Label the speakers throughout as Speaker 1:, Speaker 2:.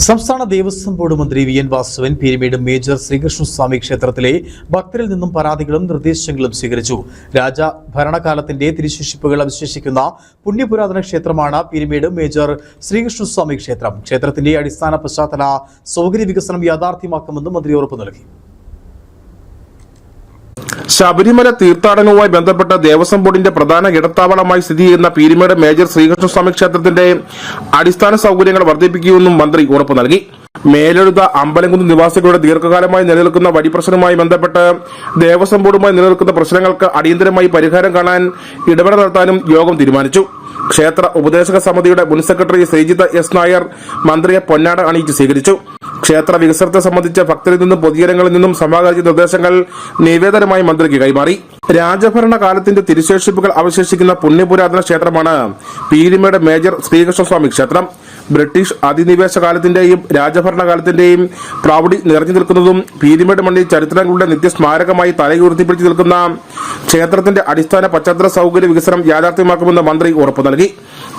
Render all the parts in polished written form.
Speaker 1: സംസ്ഥാന ദേവസ്വം ബോർഡ് മന്ത്രി V N Vasavan Peermade major Sreekrishnaswamy ക്ഷേത്രത്തിലെ ഭക്തരിൽ നിന്നും പരാതികളും നിർദ്ദേശങ്ങളും സ്വീകരിച്ചു. രാജഭരണകാലത്തിന്റെ തിരുശേഷിപ്പുകൾ അവശേഷിക്കുന്ന പുണ്യപുരാതന ക്ഷേത്രമാണ് പീരുമേട് മേജർ ശ്രീകൃഷ്ണസ്വാമി ക്ഷേത്രം. ക്ഷേത്രത്തിന്റെ അടിസ്ഥാന പശ്ചാത്തല സൗകര്യ വികസനം യാഥാർത്ഥ്യമാക്കുമെന്ന് മന്ത്രി ഉറപ്പു നൽകി.
Speaker 2: ശബരിമല തീർത്ഥാടനവുമായി ബന്ധപ്പെട്ട ദേവസ്വം ബോർഡിന്റെ പ്രധാന ഇടത്താവളമായി സ്ഥിതി ചെയ്യുന്ന പീരുമേട് മേജർ ശ്രീകൃഷ്ണസ്വാമി ക്ഷേത്രത്തിന്റെ അടിസ്ഥാന സൗകര്യങ്ങൾ വർദ്ധിപ്പിക്കുമെന്നും മന്ത്രി ഉറപ്പു നൽകി. മേലെഴുത അമ്പലംകുന്ന് നിവാസികളുടെ ദീർഘകാലമായി നിലനിൽക്കുന്ന വഴിപ്രശ്നവുമായി ബന്ധപ്പെട്ട് ദേവസ്വം ബോർഡുമായി നിലനിൽക്കുന്ന പ്രശ്നങ്ങൾക്ക് അടിയന്തരമായി പരിഹാരം കാണാൻ ഇടപെടൽ നടത്താനും യോഗം തീരുമാനിച്ചു. ക്ഷേത്ര ഉപദേശക സമിതിയുടെ മുൻ സെക്രട്ടറി ശ്രീജിത്ത് എസ് നായർ മന്ത്രിയെ പൊന്നാട അണിയിച്ച് സ്വീകരിച്ചു. ക്ഷേത്ര വികസനത്തെ സംബന്ധിച്ച് ഭക്തരിൽ നിന്നും പൊതുജനങ്ങളിൽ നിന്നും സമാഹരിച്ച നിർദ്ദേശങ്ങൾ നിവേദനമായി മന്ത്രിക്ക് കൈമാറി. രാജഭരണ കാലത്തിന്റെ തിരുശേഷിപ്പുകൾ അവശേഷിക്കുന്ന പുണ്യപുരാതന ക്ഷേത്രമാണ് പീരുമേട് മേജർ ശ്രീകൃഷ്ണസ്വാമി ക്ഷേത്രം. ബ്രിട്ടീഷ് അധിനിവേശ കാലത്തിന്റെയും രാജഭരണകാലത്തിന്റെയും പ്രൗഢി നിറഞ്ഞു നിൽക്കുന്നതും പീരുമേട് മണ്ണിൽ ചരിത്രങ്ങളുടെ നിത്യസ്മാരകമായി തലയുയർത്തിപ്പിടിച്ചു നിൽക്കുന്ന ക്ഷേത്രത്തിന്റെ അടിസ്ഥാന പശ്ചാത്തല സൗകര്യ വികസനം യാഥാർത്ഥ്യമാക്കുമെന്ന് മന്ത്രി ഉറപ്പു നൽകി.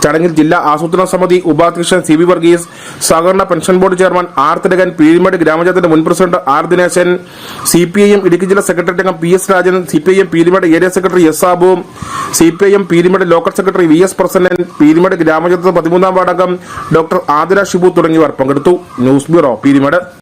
Speaker 2: ചടങ്ങിൽ ജില്ലാ ആസൂത്രണ സമിതി ഉപാധ്യക്ഷൻ സി വി വർഗീസ്, സഹകരണ pension board chairman R Thilakan, Peermade ഗ്രാമപഞ്ചായത്തിന്റെ മുൻ president R Dineshan, CPIM Idukki ജില്ലാ സെക്രട്ടറി അംഗം PS Rajan, CPIM Peermade area secretary S Sabu, CPIM Peermade local secretary VS Prasannan, Peermade ഗ്രാമപഞ്ചായത്ത് 13-ാം വാർഡ് അംഗം ഡോക്ടർ ആതിര ഷിബു തുടങ്ങിയവർ പങ്കെടുത്തു. News bureau, Peermade.